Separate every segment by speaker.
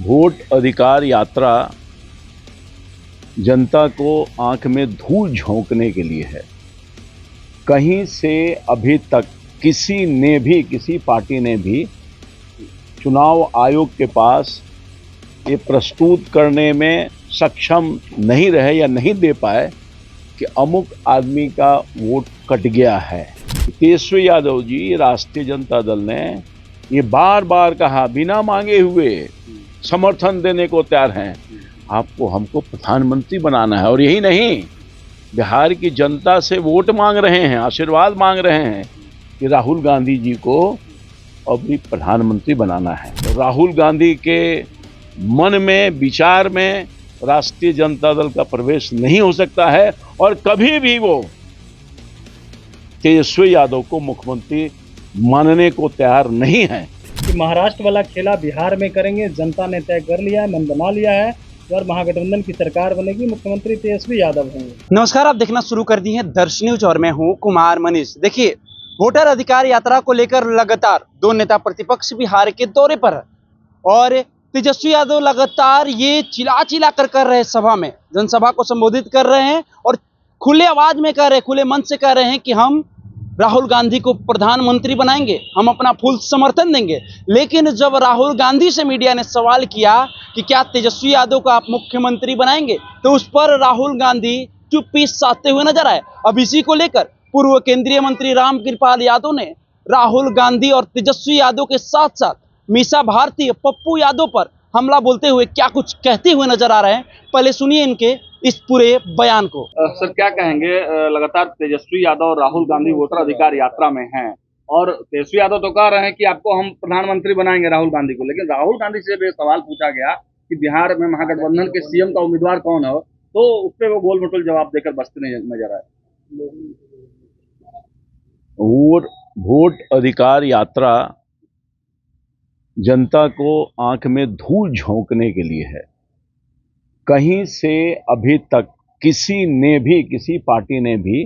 Speaker 1: Vote अधिकार यात्रा जनता को आंख में धूल झोंकने के लिए है। कहीं से अभी तक किसी पार्टी ने भी चुनाव आयोग के पास ये प्रस्तुत करने में सक्षम नहीं रहे या नहीं दे पाए कि अमुक आदमी का वोट कट गया है। तेजस्वी यादव जी राष्ट्रीय जनता दल ने ये बार बार कहा, बिना मांगे हुए समर्थन देने को तैयार हैं, आपको हमको प्रधानमंत्री बनाना है। और यही नहीं, बिहार की जनता से वोट मांग रहे हैं, आशीर्वाद मांग रहे हैं कि राहुल गांधी जी को अभी प्रधानमंत्री बनाना है। तो राहुल गांधी के मन में, विचार में राष्ट्रीय जनता दल का प्रवेश नहीं हो सकता है और कभी भी वो तेजस्वी यादव को मुख्यमंत्री मानने को तैयार नहीं है।
Speaker 2: कि महाराष्ट्र वाला खेला बिहार में करेंगे, जनता ने तय कर लिया है, मन बना लिया है और महागठबंधन की सरकार बनेगी, मुख्यमंत्री तेजस्वी यादव होंगे।
Speaker 3: नमस्कार, आप देखना शुरू कर दी है दर्श न्यूज और मैं हूं कुमार मनीष। देखिए, वोटर अधिकार यात्रा को लेकर लगातार दो नेता प्रतिपक्ष बिहार के दौरे पर है और तेजस्वी यादव लगातार ये चिल्ला कर रहे सभा में, जनसभा को संबोधित कर रहे हैं और खुले आवाज में कह रहे, खुले मन से कह रहे हैं कि हम राहुल गांधी को प्रधानमंत्री बनाएंगे, हम अपना फुल समर्थन देंगे। लेकिन जब राहुल गांधी से मीडिया ने सवाल किया कि क्या तेजस्वी यादव को आप मुख्यमंत्री बनाएंगे, तो उस पर राहुल गांधी चुप्पी साधते हुए नजर आए। अब इसी को लेकर पूर्व केंद्रीय मंत्री रामकृपाल यादव ने राहुल गांधी और तेजस्वी यादव के साथ साथ मीसा भारती, पप्पू यादव पर हमला बोलते हुए क्या कुछ कहते हुए नजर आ रहे हैं। पहले सुनिए इनके इस पूरे बयान को।
Speaker 4: सर, क्या कहेंगे? लगातार तेजस्वी यादव और राहुल गांधी वोटर अधिकार यात्रा में हैं और तेजस्वी यादव तो कह रहे हैं कि आपको हम प्रधानमंत्री बनाएंगे राहुल गांधी को, लेकिन राहुल गांधी से भी सवाल पूछा गया कि बिहार में महागठबंधन के सीएम का उम्मीदवार कौन है, तो उस पर वो गोल मटोल जवाब देकर बसते नजर आए।
Speaker 1: वोट अधिकार यात्रा जनता को आंख में धूल झोंकने के लिए है। कहीं से अभी तक किसी पार्टी ने भी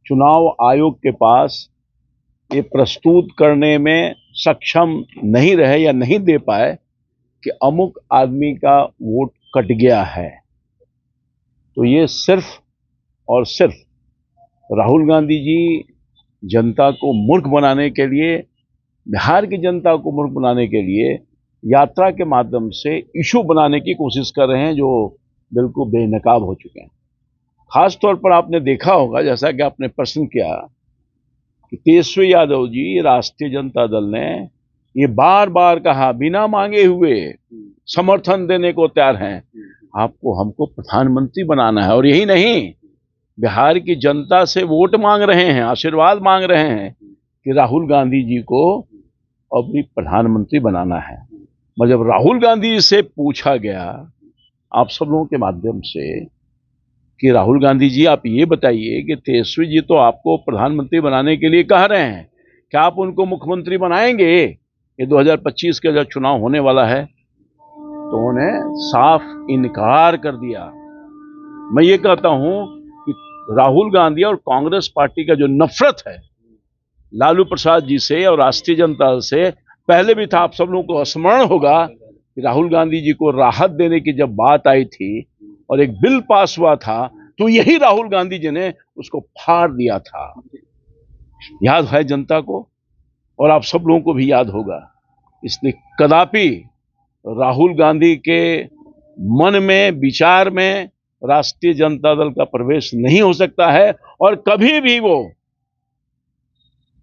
Speaker 1: चुनाव आयोग के पास ये प्रस्तुत करने में सक्षम नहीं रहे या नहीं दे पाए कि अमुक आदमी का वोट कट गया है। तो ये सिर्फ और सिर्फ राहुल गांधी जी जनता को मूर्ख बनाने के लिए, बिहार की जनता को मूर्ख बनाने के लिए यात्रा के माध्यम से इशू बनाने की कोशिश कर रहे हैं, जो बिल्कुल बेनकाब हो चुके हैं। खास तौर पर आपने देखा होगा, जैसा कि आपने प्रश्न किया, कि तेजस्वी यादव जी राष्ट्रीय जनता दल ने ये बार बार कहा, बिना मांगे हुए समर्थन देने को तैयार हैं, आपको हमको प्रधानमंत्री बनाना है। और यही नहीं, बिहार की जनता से वोट मांग रहे हैं, आशीर्वाद मांग रहे हैं कि राहुल गांधी जी को अभी प्रधानमंत्री बनाना है। जब राहुल गांधी से पूछा गया आप सब लोगों के माध्यम से कि राहुल गांधी जी आप ये बताइए कि तेजस्वी जी तो आपको प्रधानमंत्री बनाने के लिए कह रहे हैं, क्या आप उनको मुख्यमंत्री बनाएंगे? ये 2025 का जब चुनाव होने वाला है, तो उन्हें साफ इनकार कर दिया। मैं ये कहता हूं कि राहुल गांधी और कांग्रेस पार्टी का जो नफरत है लालू प्रसाद जी से और राष्ट्रीय जनता दल से पहले भी था। आप सब लोगों को स्मरण होगा कि राहुल गांधी जी को राहत देने की जब बात आई थी और एक बिल पास हुआ था, तो यही राहुल गांधी जी ने उसको फाड़ दिया था। याद है जनता को और आप सब लोगों को भी याद होगा। इसलिए कदापि राहुल गांधी के मन में, विचार में राष्ट्रीय जनता दल का प्रवेश नहीं हो सकता है और कभी भी वो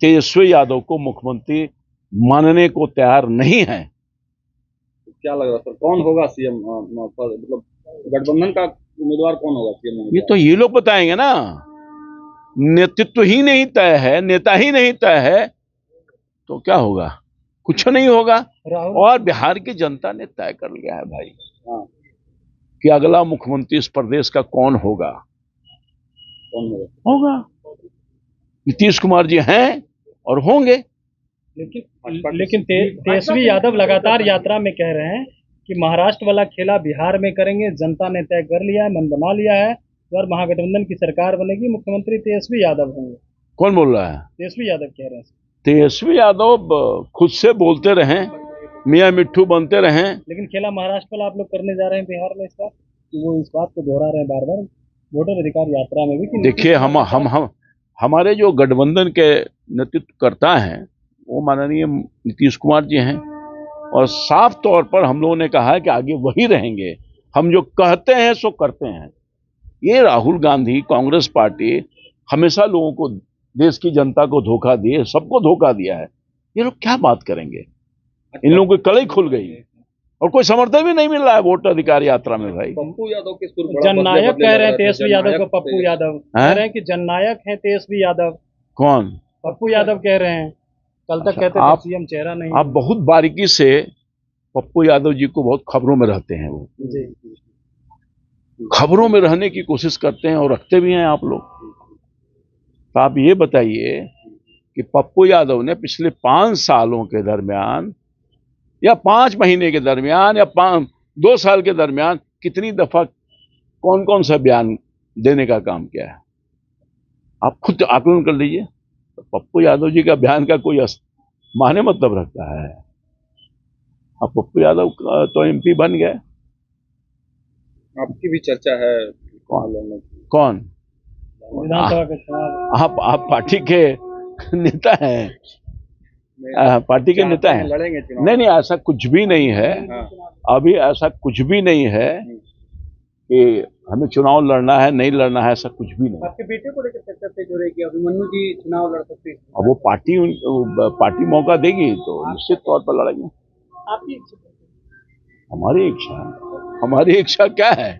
Speaker 1: तेजस्वी यादव को मुख्यमंत्री मानने को तैयार नहीं है।
Speaker 4: क्या लग रहा सर, कौन होगा सीएम? मतलब गठबंधन का उम्मीदवार कौन होगा सीएम?
Speaker 1: ये तो ये लोग बताएंगे ना। नेतृत्व ही नहीं तय है, नेता ही नहीं तय है, तो क्या होगा? कुछ नहीं होगा। और बिहार की जनता ने तय कर लिया है भाई कि अगला मुख्यमंत्री इस प्रदेश का कौन होगा। होगा नीतीश कुमार जी हैं और होंगे।
Speaker 2: लेकिन तेजस्वी यादव लगातार यात्रा में कह रहे हैं कि महाराष्ट्र वाला खेला बिहार में करेंगे, जनता ने तय कर लिया है, मन बना लिया है और महागठबंधन की सरकार बनेगी, मुख्यमंत्री तेजस्वी यादव होंगे।
Speaker 1: कौन बोल रहा है?
Speaker 2: तेजस्वी यादव कह रहे हैं।
Speaker 1: तेजस्वी यादव खुद से बोलते रहे, मियाँ मिट्ठू बनते रहें।
Speaker 2: लेकिन खेला महाराष्ट्र वाला आप लोग करने जा रहे हैं बिहार में इस बार, कि वो इस बात को दोहरा रहे हैं बार बार वोटर अधिकार यात्रा में भी कि
Speaker 1: देखिए, हम हमारे जो गठबंधन के नेतृत्व करता हैं वो माननीय नीतीश कुमार जी हैं, और साफ तौर पर हम लोगों ने कहा है कि आगे वही रहेंगे। हम जो कहते हैं सो करते हैं। ये राहुल गांधी, कांग्रेस पार्टी हमेशा लोगों को, देश की जनता को धोखा दिए, सबको धोखा दिया है। ये लोग क्या बात करेंगे? इन लोगों की कलई खुल गई और कोई समर्थन भी नहीं मिल रहा है वोट अधिकार यात्रा में। भाई
Speaker 4: पप्पू यादव के सुर
Speaker 2: जननायक कह रहे हैं तेजस्वी यादव को, पप्पू यादव कह रहे हैं कि जननायक है तेजस्वी यादव।
Speaker 1: कौन?
Speaker 2: पप्पू यादव कह रहे हैं, कल तक कहते थे सीएम चेहरा नहीं।
Speaker 1: आप बहुत बारीकी से पप्पू यादव जी को, बहुत खबरों में रहते हैं वो,
Speaker 2: जी
Speaker 1: खबरों में रहने की कोशिश करते हैं और रखते भी हैं आप लोग। तो आप ये बताइए कि पप्पू यादव ने पिछले 5 सालों के दरमियान या 5 महीने के दरमियान या 2 साल के दरमियान कितनी दफा कौन कौन सा बयान देने का काम किया है? आप खुद आकलन कर लीजिए। तो पप्पू यादव जी का बयान का कोई माने मतलब रखता है? अब पप्पू यादव तो एमपी बन गए।
Speaker 4: आपकी भी चर्चा है
Speaker 1: कौन?
Speaker 2: विधानसभा के चुनाव।
Speaker 1: आप पार्टी के नेता हैं, पार्टी के नेता हैं।
Speaker 4: लड़ेंगे चुनाव?
Speaker 1: नहीं, ऐसा कुछ भी नहीं है। अभी ऐसा कुछ भी नहीं है कि हमें चुनाव लड़ना है, नहीं लड़ना है, ऐसा कुछ भी नहीं।
Speaker 2: आपके बेटे को लेकर चर्चा तेज हो रही है कि अभिमन्यु जी चुनाव लड़ सकते हैं।
Speaker 1: अब वो पार्टी मौका देगी तो निश्चित तौर पर लड़ेंगे।
Speaker 2: आपकी
Speaker 1: हमारी इच्छा क्या है?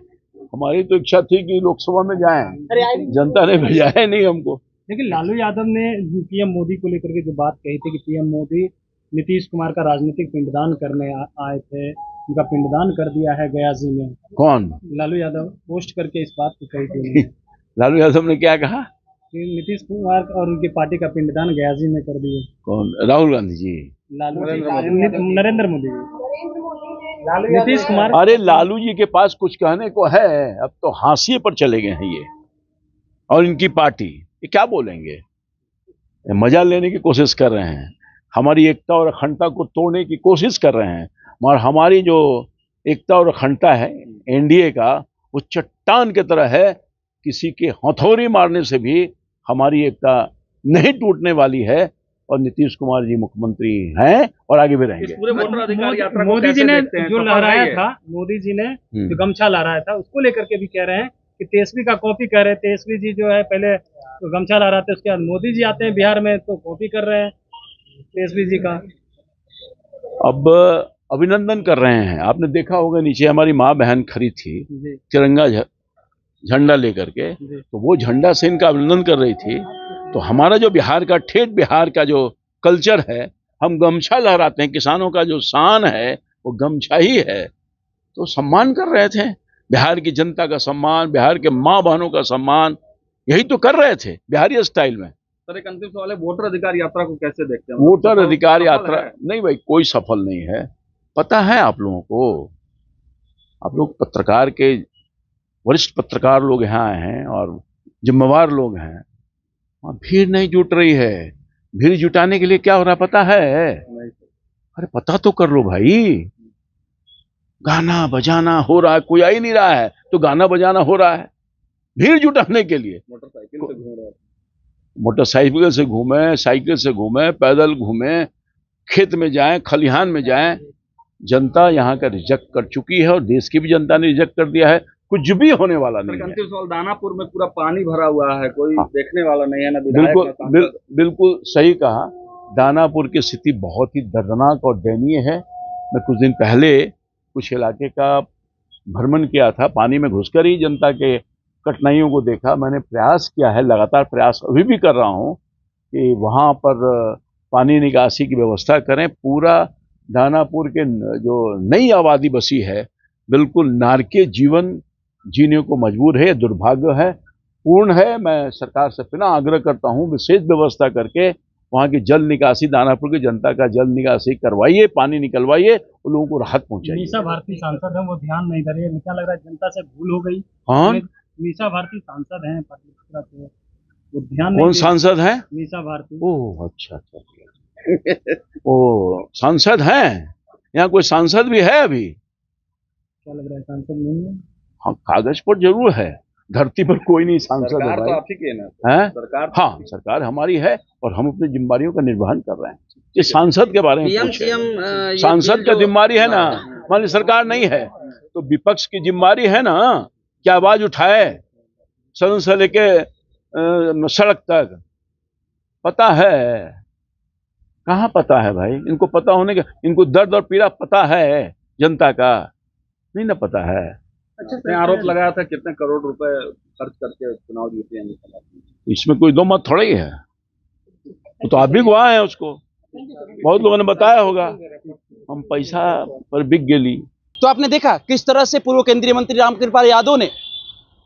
Speaker 1: हमारी तो इच्छा थी कि लोकसभा में जाएं, जनता ने भेजा है नहीं हमको।
Speaker 2: लेकिन लालू यादव ने पीएम मोदी को लेकर के जो बात कही थी कि पीएम मोदी नीतीश कुमार का राजनीतिक पिंडदान करने आए थे, उनका पिंडदान कर दिया है गया जी में।
Speaker 1: कौन?
Speaker 2: लालू यादव पोस्ट करके इस बात को कही थी।
Speaker 1: लालू यादव ने क्या कहा?
Speaker 2: कि नीतीश कुमार और उनकी पार्टी का पिंडदान गया जी में कर दिए।
Speaker 1: कौन? राहुल गांधी जी?
Speaker 2: नरेंद्र मोदी जी, नीतीश कुमार।
Speaker 1: अरे लालू जी के पास कुछ कहने को है? अब तो हाशिए पर चले गए हैं ये और इनकी पार्टी। ये क्या बोलेंगे? ये मजा लेने की कोशिश कर रहे हैं, हमारी एकता और अखंडता को तोड़ने की कोशिश कर रहे हैं। मगर हमारी जो एकता और अखंडता है एनडीए का, वो चट्टान की तरह है। किसी के हथौड़ी मारने से भी हमारी एकता नहीं टूटने वाली है। और नीतीश कुमार जी मुख्यमंत्री हैं और आगे भी रहेंगे।
Speaker 4: पूरे वोटर अधिकार यात्रा को
Speaker 2: मोदी जी
Speaker 4: कैसे
Speaker 2: ने
Speaker 4: देखते हैं?
Speaker 2: जो
Speaker 4: सफल
Speaker 2: लहराया
Speaker 4: है ये?
Speaker 2: था, मोदी जी ने जो गमछा लहराया था उसको लेकर के भी कह रहे हैं कि तेजस्वी का कॉपी कर रहे हैं। तेजस्वी जी जो है पहले तो गमछा लहराते थे, उसके बाद मोदी जी आते हैं बिहार में तो कॉपी कर रहे हैं तेजस्वी जी का।
Speaker 1: अब अभिनंदन कर रहे हैं। आपने देखा होगा नीचे हमारी माँ बहन खड़ी थी
Speaker 2: जी
Speaker 1: तिरंगा झंडा लेकर के, तो वो झंडा से इनका अभिनंदन कर रही थी। तो हमारा जो बिहार का, ठेठ बिहार का जो कल्चर है, हम गमछा लहराते हैं। किसानों का जो शान है वो गमछा ही है। तो सम्मान कर रहे थे, बिहार की जनता का सम्मान, बिहार के माँ बहनों का सम्मान, यही तो कर रहे थे बिहारी स्टाइल में।
Speaker 4: सर, एक अंतिम सवाल है, वोटर अधिकार यात्रा को कैसे देखते हैं?
Speaker 1: वोटर अधिकार
Speaker 4: सफल
Speaker 1: यात्रा
Speaker 4: है?
Speaker 1: नहीं भाई, कोई सफल नहीं है। पता है आप लोगों को, आप लोग पत्रकार के, वरिष्ठ पत्रकार लोग यहाँ आए हैं और जिम्मेवार लोग हैं। वहाँ भीड़ नहीं जुट रही है। भीड़ जुटाने के लिए क्या हो रहा है पता है? अरे पता तो कर लो भाई। गाना बजाना हो रहा है, कोई आ ही नहीं रहा है तो गाना बजाना हो रहा है भीड़ जुटाने के लिए।
Speaker 4: मोटरसाइकिल से घूम रहे हैं।
Speaker 1: मोटरसाइकिल से घूमे, साइकिल से घूमे, पैदल घूमे, खेत में जाएं, खलिहान में जाएं। जनता यहाँ का रिजेक्ट कर चुकी है और देश की भी जनता ने रिजेक्ट कर दिया है। कुछ भी होने वाला नहीं है।
Speaker 4: अंतिम सवाल, दानापुर में पूरा पानी भरा हुआ है, कोई देखने वाला नहीं है ना विधायक।
Speaker 1: बिल्कुल सही कहा। दानापुर की स्थिति बहुत ही दर्दनाक और दयनीय है। मैं कुछ दिन पहले कुछ इलाके का भ्रमण किया था, पानी में घुसकर ही जनता के कठिनाइयों को देखा। मैंने प्रयास किया है, लगातार प्रयास अभी भी कर रहा हूँ कि वहाँ पर पानी निकासी की व्यवस्था करें। पूरा दानापुर के जो नई आबादी बसी है, बिल्कुल नारकीय जीवन जीने को मजबूर है। दुर्भाग्य है, पूर्ण है। मैं सरकार से पुनः आग्रह करता हूँ, विशेष व्यवस्था करके वहाँ की जल निकासी, दानापुर की जनता का जल निकासी करवाइए, पानी निकलवाइए, उन लोगों को राहत पहुँचाइए।
Speaker 2: मीसा भारती सांसद है, वो ध्यान नहीं दे रही है। क्या लग रहा है जनता से भूल हो गई?
Speaker 1: कौन?
Speaker 2: मीसा भारती सांसद है, वो ध्यान
Speaker 1: कौन सांसद है?
Speaker 2: मीसा भारती।
Speaker 1: ओह अच्छा। ओ सांसद हैं, यहाँ कोई सांसद भी है अभी?
Speaker 2: क्या लग रहा है, सांसद नहीं है?
Speaker 1: हाँ, कागज पर जरूर है, धरती पर कोई नहीं सांसद है
Speaker 4: सरकार तो
Speaker 1: भाई।
Speaker 4: आप ही की है ना,
Speaker 1: हैं?
Speaker 4: सरकार
Speaker 1: हाँ, सरकार हमारी है और हम अपनी जिम्मेदारियों का निर्वहन कर रहे हैं। ये सांसद के बारे में
Speaker 5: पीएम
Speaker 1: पूछे।
Speaker 5: सीएम
Speaker 1: सांसद का जिम्मेदारी है ना, मान ली सरकार नहीं है तो विपक्ष की जिम्मेदारी है ना कि आवाज उठाए सदन से लेके सड़क तक। पता है? कहाँ पता है भाई? इनको पता होने के, इनको दर्द और पीड़ा पता है जनता का? नहीं ना पता है।
Speaker 4: ने आरोप लगाया था कितने करोड़ रुपए खर्च करके चुनाव जीते हैं।
Speaker 1: इसमें कोई दो मत थोड़ा ही है, तो आप भी गवाह हैं उसको, बहुत लोगों ने बताया होगा। हम पैसा पर बिक गेली।
Speaker 3: तो आपने देखा किस तरह से पूर्व केंद्रीय मंत्री रामकृपाल यादव ने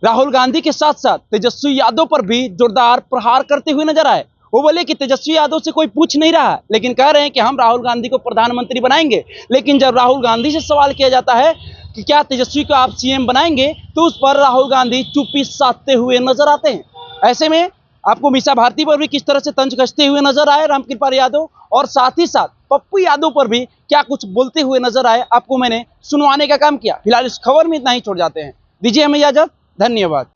Speaker 3: राहुल गांधी के साथ साथ तेजस्वी यादव पर भी जोरदार प्रहार करते हुए नजर आए। वो बोले कि तेजस्वी यादव से कोई पूछ नहीं रहा, लेकिन कह रहे हैं कि हम राहुल गांधी को प्रधानमंत्री बनाएंगे। लेकिन जब राहुल गांधी से सवाल किया जाता है कि क्या तेजस्वी को आप सीएम बनाएंगे, तो उस पर राहुल गांधी चुप्पी साधते हुए नजर आते हैं। ऐसे में आपको मीसा भारती पर भी किस तरह से तंज कसते हुए नजर आए रामकृपाल यादव, और साथ ही साथ पप्पू यादव पर भी क्या कुछ बोलते हुए नजर आए, आपको मैंने सुनवाने का काम किया। फिलहाल इस खबर में इतना ही छोड़ जाते हैं। दीजिए हमें इजाजत, धन्यवाद।